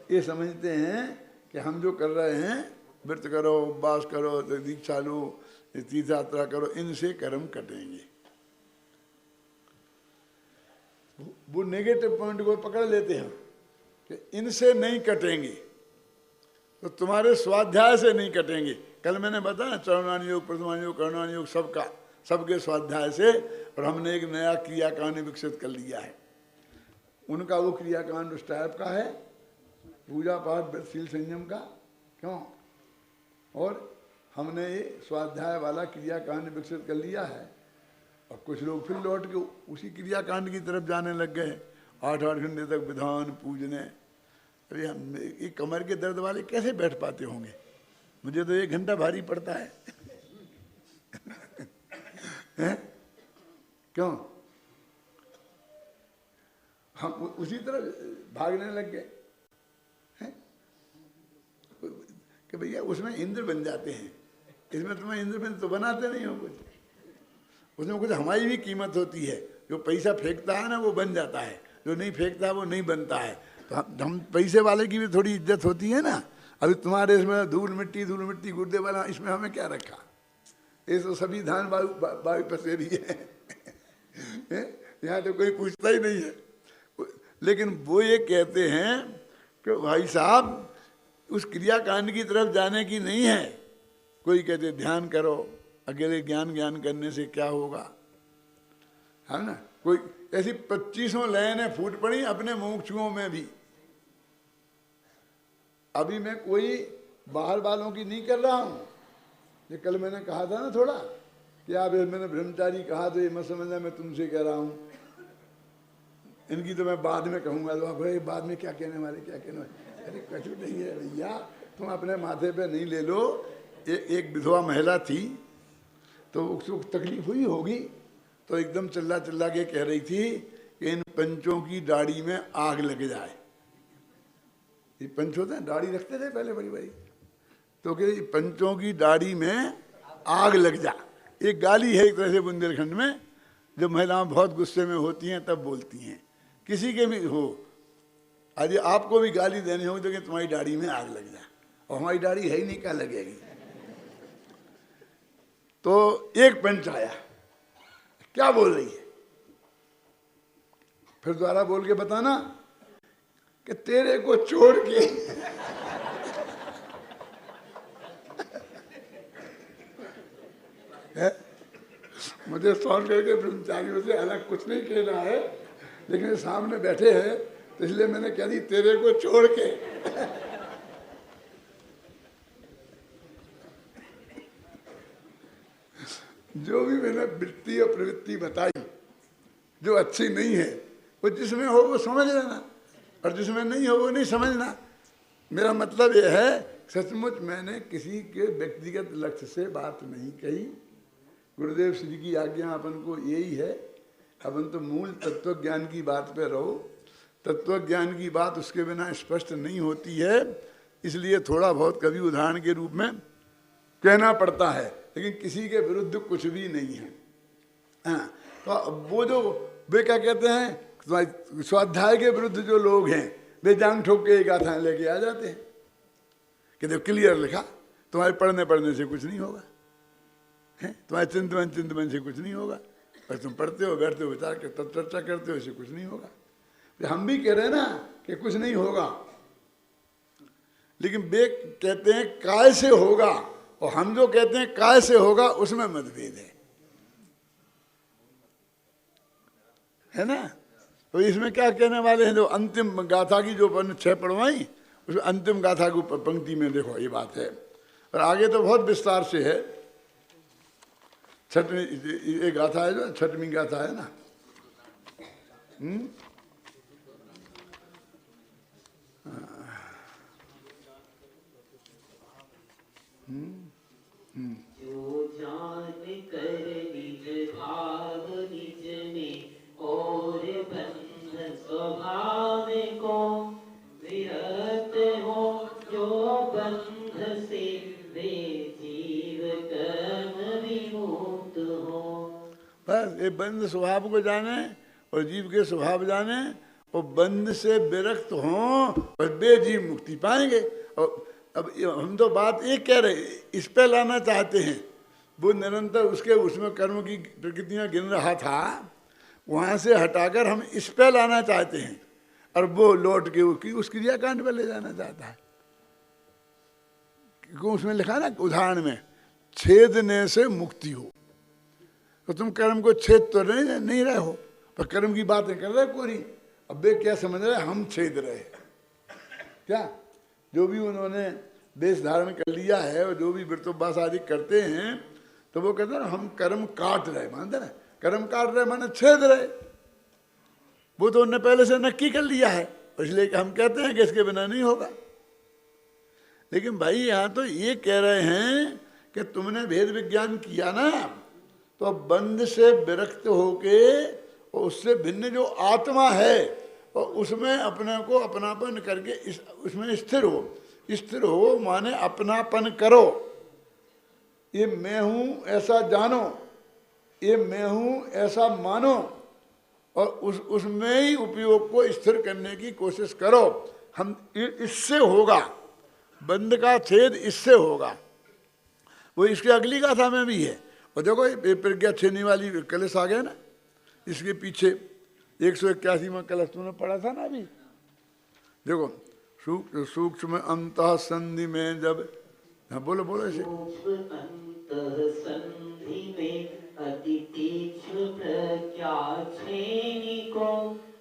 ये समझते हैं कि हम जो कर रहे हैं, व्रत करो, उपवास करो, दीक्षा लो, तीर्थ यात्रा करो, इनसे कर्म कटेंगे। वो नेगेटिव पॉइंट को पकड़ लेते हैं कि इनसे नहीं कटेंगे, तो तुम्हारे स्वाध्याय से नहीं कटेंगे। कल मैंने बताया चरणान योग, प्रथमान योग, करणान योग, सबके स्वाध्याय से, और हमने एक नया क्रियाकांड विकसित कर लिया है। उनका वो क्रियाकांड उस टाइप का है, पूजा पाठ शील संयम का, क्यों, और हमने ये स्वाध्याय वाला क्रियाकांड विकसित कर लिया है। और कुछ लोग फिर लौट के उसी क्रियाकांड की तरफ जाने लग गए, 8-8 घंटे तक विधान पूजने। अरे हम ये कमर के दर्द वाले कैसे बैठ पाते होंगे, मुझे तो 1 घंटा भारी पड़ता है। हैं? क्यों हम उसी तरह भागने लग गए हैं कि भैया उसमें इंद्र बन जाते हैं, इसमें तुम्हें इंद्र बन तो बनाते नहीं हो कुछ। उसमें कुछ हमारी भी कीमत होती है। जो पैसा फेंकता है ना वो बन जाता है, जो नहीं फेंकता है वो नहीं बनता है। तो हम पैसे वाले की भी थोड़ी इज्जत होती है ना। अभी तुम्हारे इसमें धूल मिट्टी गुर्दे वाला, इसमें हमें क्या रखा, ये तो सभी धान बावी पसेरी है। यहाँ तो कोई पूछता ही नहीं है। लेकिन वो ये कहते हैं कि भाई साहब उस क्रियाकांड की तरफ जाने की नहीं है। कोई कहते ध्यान करो, अकेले ज्ञान करने से क्या होगा, है ना। कोई ऐसी 25 लाइनें फूट पड़ी अपने मुमुक्षुओं में भी। अभी मैं कोई बाहर वालों की नहीं कर रहा हूँ। ये कल मैंने कहा था ना थोड़ा कि आप मैंने ब्रह्मचारी कहा, तो ये मत समझना मैं तुमसे कह रहा हूँ। इनकी तो मैं बाद में कहूँगा, तो भाई बाद में क्या कहने वाले, क्या कहने वाले। अरे कुछ नहीं है भैया, तुम अपने माथे पे नहीं ले लो। एक विधवा महिला थी, तो उसको तकलीफ हुई होगी, तो एकदम चिल्ला के कह रही थी कि इन पंचों की दाढ़ी में आग लग जाए। ये पंच होते हैं, दाढ़ी रखते थे पहले बड़ी बड़ी, तो कि पंचों की दाढ़ी में आग लग जा। एक गाली है एक तरह से बुंदेलखंड में, जो महिलाएं बहुत गुस्से में होती हैं तब बोलती हैं, किसी के भी हो। आज आपको भी गाली देनी होगी तो कि तुम्हारी दाढ़ी में आग लग जाए, और हमारी दाढ़ी है ही नहीं, क्या लगेगी। तो एक पंच आया, क्या बोल रही है, फिर दोबारा बोल के बताना कि तेरे को छोड़ के मुझे सॉल्व करके ब्रह्मचारियों से अलग कुछ नहीं कहना है, लेकिन सामने बैठे हैं तो इसलिए मैंने कह दी तेरे को छोड़ के। जो भी मैंने वृत्ति और प्रवृत्ति बताई जो अच्छी नहीं है, वो जिसमें हो वो समझ लेना, और जिसमें नहीं हो वो नहीं समझना। मेरा मतलब यह है, सचमुच मैंने किसी के व्यक्तिगत लक्ष्य से बात नहीं कही। गुरुदेव श्री की आज्ञा अपन को यही है, अपन तो मूल तत्व ज्ञान की बात पे रहो। तत्व ज्ञान की बात उसके बिना स्पष्ट नहीं होती है, इसलिए थोड़ा बहुत कभी उदाहरण के रूप में कहना पड़ता है, लेकिन किसी के विरुद्ध कुछ भी नहीं है। हाँ, तो वो जो वे क्या कहते हैं, स्वाध्याय के विरुद्ध जो लोग हैं, वे जांग ठोक के गाथाएं लेके आ जाते हैं कि देखो क्लियर लिखा, तुम्हारे पढ़ने से कुछ नहीं होगा, है तुम्हारे चिंतन से कुछ नहीं होगा, और तुम पढ़ते हो, बैठते हो, विचार करते हो, चर्चा करते हो, इससे कुछ नहीं होगा। हम भी कह रहे हैं ना कि कुछ नहीं होगा, लेकिन वे कहते हैं काय से होगा, और हम जो कहते हैं काय से होगा उसमें मतभेद है ना। तो इसमें क्या कहने वाले हैं, जो अंतिम गाथा की जो 6 पढ़वाई, उसमें अंतिम गाथा की पंक्ति में देखो ये बात है, और आगे तो बहुत विस्तार से है। छठवीं ये गाथा है, जो छठवीं गाथा है ना। जो जान कर निज भाव निज में और बंध स्वभाव को विरत हो, जो बंध से वे जीव कर्म विमुक्त हो। बस ये बंध स्वभाव को जाने और जीव के स्वभाव जाने, और बंध से विरक्त हों और वे जीव मुक्ति पाएंगे। और अब हम तो बात एक कह रहे, इस पे लाना चाहते हैं। वो निरंतर उसके उसमें कर्म की प्रकृतियां गिन रहा था, वहां से हटाकर हम इस पे लाना चाहते हैं, और वो लौट के उस क्रियाकांड पे ले जाना चाहता है। क्योंकि उसमें लिखा ना उदाहरण में, छेदने से मुक्ति हो। तो तुम कर्म को छेद तो नहीं रहे हो, पर कर्म की बातें कर रहे कोरी। अब वे क्या समझ रहे, हम छेद रहे क्या। जो भी उन्होंने वेश धारण कर लिया है और जो भी व्रतोपवास आदि करते हैं, तो वो कहते हैं हम कर्म काट रहे, मानते ना, कर्म काट रहे माने छेद रहे। वो तो उन्होंने पहले से नक्की कर लिया है, इसलिए हम कहते हैं कि इसके बिना नहीं होगा। लेकिन भाई यहाँ तो ये कह रहे हैं कि तुमने भेद विज्ञान किया ना, तो बंध से विरक्त होके और उससे भिन्न जो आत्मा है, और उसमें अपने को अपनापन करके उसमें स्थिर हो। स्थिर हो माने अपनापन करो, ये मैं हूं ऐसा जानो, ये मैं हूं ऐसा मानो, और उसमें ही उपयोग को स्थिर करने की कोशिश करो। हम इससे होगा, बंध का छेद इससे होगा। वो इसके अगली गाथा में भी है। और देखो ये प्रज्ञा छेदने वाली कलश आ गया ना, इसके पीछे 181वां कलश तुमने पढ़ा था ना अभी। देखो सूक्ष्म अंतः संधि में जब, हाँ बोलो बोलो ऐसे, अंतः संधि में अति तीक्ष्ण प्रज्ञा छेनी को,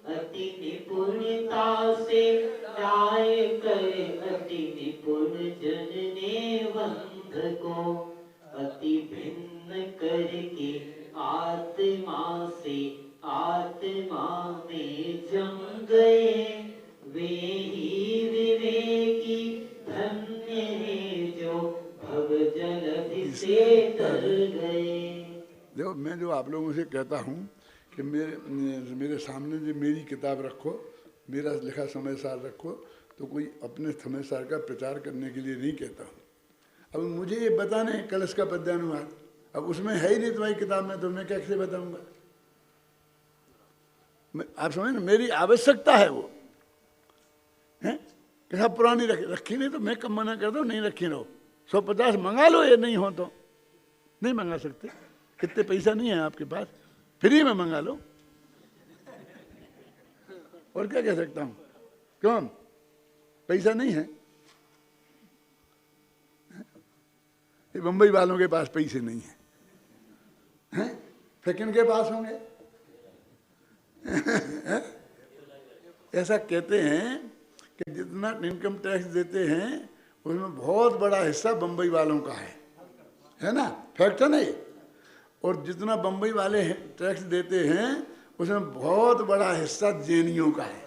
अति निपुणता से न्याय करे, अति निपुण जन ने बंध को, अति भिन्न करके आत्मा से आत्मा में जम गए, वे ही विवेकी धन्य हैं जो भव जलधि से तर गए। देखो मैं जो आप लोगों से कहता हूँ कि मेरे सामने जो मेरी किताब रखो, मेरा लिखा समय सार रखो, तो कोई अपने समय सार का प्रचार करने के लिए नहीं कहता हूँ। अब मुझे ये बताना है कलश का पद्यानुवाद, अब उसमें है ही नहीं तुम्हारी किताब में, तो मैं कैसे बताऊँगा। आप समझ ना, मेरी आवश्यकता है वो है कि सब पुरानी रखी नहीं तो मैं कब मना कर दो नहीं रखी रहो, 150 मंगा लो, ये नहीं हो तो नहीं मंगा सकते, कितने पैसा नहीं है आपके पास, फ्री में मंगा लो, और क्या कह सकता हूं, क्यों पैसा नहीं है, ये बंबई वालों के पास पैसे नहीं है, हैं? फिर किन के पास होंगे? ऐसा कहते हैं कि जितना इनकम टैक्स देते हैं उसमें बहुत बड़ा हिस्सा बंबई वालों का है ना, फैक्ट है ना ये, और जितना बंबई वाले टैक्स देते हैं उसमें बहुत बड़ा हिस्सा जैनियों का है।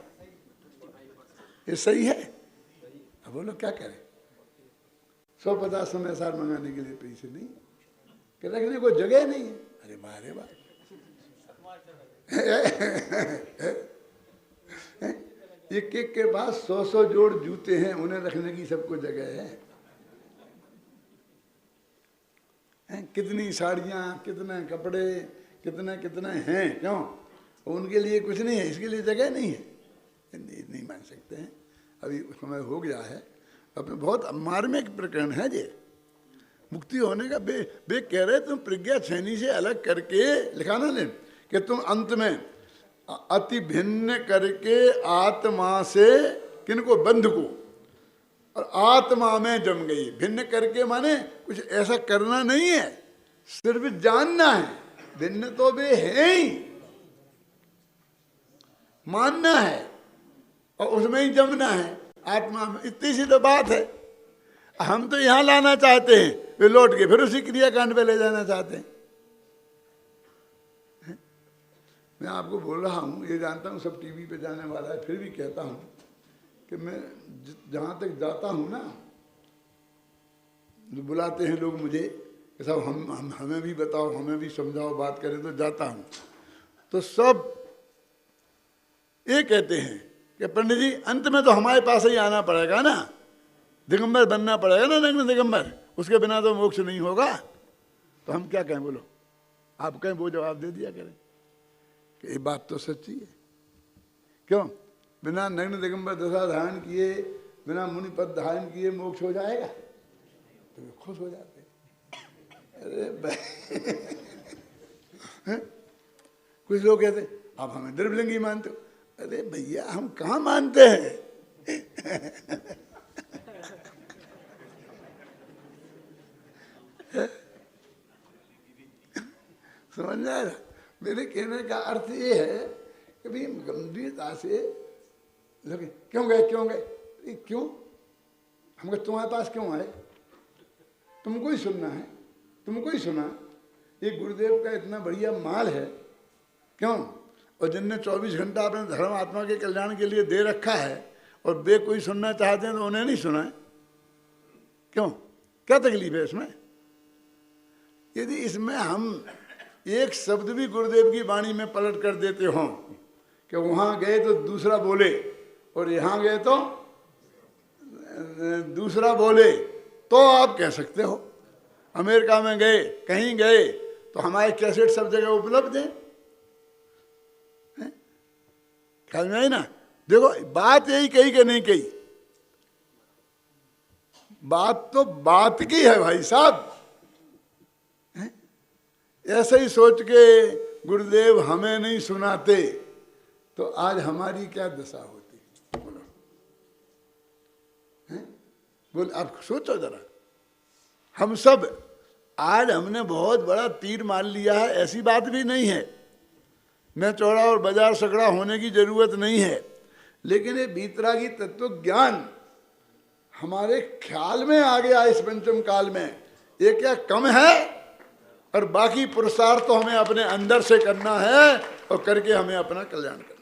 ये सही है? अब बोलो क्या करें? 150 समय सार मंगाने के लिए पैसे नहीं, कि रखने को जगह नहीं है। अरे बारे बात एक एक के पास 100 जोड़ जूते हैं, उन्हें रखने की सबको जगह है। कितनी साड़ियां, कितने कपड़े, कितने हैं, क्यों? उनके लिए कुछ नहीं है, इसके लिए जगह नहीं है, नहीं मान सकते हैं। अभी समय हो गया है, अपने बहुत मार्मिक प्रकरण है ये, मुक्ति होने का। बे कह रहे तुम प्रज्ञा छेनी से अलग करके लिखा ना ले कि तुम अंत में अति भिन्न करके आत्मा से किनको, बंध को, और आत्मा में जम गई। भिन्न करके माने कुछ ऐसा करना नहीं है, सिर्फ जानना है, भिन्न तो वे है ही, मानना है और उसमें ही जमना है आत्मा में। इतनी सी तो बात है। हम तो यहां लाना चाहते हैं, वे लौट के फिर उसी क्रियाकांड पे ले जाना चाहते हैं। मैं आपको बोल रहा हूं, ये जानता हूं सब टीवी पे जाने वाला है, फिर भी कहता हूं कि मैं जहां तक जाता हूं ना, बुलाते हैं लोग मुझे कि साहब हमें भी बताओ, हमें भी समझाओ, बात करें, तो जाता हूं तो सब ये कहते हैं कि पंडित जी अंत में तो हमारे पास ही आना पड़ेगा ना, दिगंबर बनना पड़ेगा ना, नग्न दिगंबर, उसके बिना तो मोक्ष नहीं होगा। तो हम क्या कहें? बोलो, आप कहें वो जवाब दे दिया करें कि ये बात तो सच्ची है। क्यों? बिना नग्न दिगंबर दशा धारण किए, बिना मुनि पद धारण किए मोक्ष हो जाएगा? तो वे खुश हो जाते। अरे कुछ लोग कहते आप हमें द्रव्यलिंगी मानते हो। अरे भैया हम कहाँ मानते हैं? समझ में आया? मेरे कहने का अर्थ ये है कि भाई गंभीरता से लोग क्यों गए, क्यों हमको तुम्हारे पास क्यों आए? तुमको ही सुनना है, तुमको ही सुना। ये गुरुदेव का इतना बढ़िया माल है, क्यों? और जिनने 24 घंटा अपने धर्म आत्मा के कल्याण के लिए दे रखा है, और वे कोई सुनना चाहते हैं तो उन्हें नहीं सुना है। क्यों? क्या तकलीफ है इसमें? यदि इसमें हम एक शब्द भी गुरुदेव की वाणी में पलट कर देते हों कि वहां गए तो दूसरा बोले और यहां गए तो दूसरा बोले, तो आप कह सकते हो। अमेरिका में गए, कहीं गए तो हमारे कैसेट सब जगह उपलब्ध है। ख्याल में आई ना? देखो बात यही कही कि नहीं कही? बात तो बात की है भाई साहब। ऐसे ही सोच के गुरुदेव हमें नहीं सुनाते तो आज हमारी क्या दशा होती? बोलो, बोल आप सोचो जरा। हम सब आज हमने बहुत बड़ा तीर मार लिया है, ऐसी बात भी नहीं है। न चौड़ा और बाजार सकड़ा होने की जरूरत नहीं है, लेकिन ये भीतरागी तत्व ज्ञान हमारे ख्याल में आ गया इस पंचम काल में। ये क्या कम है? और बाकी पुरुषार्थ तो हमें अपने अंदर से करना है और करके हमें अपना कल्याण करना है।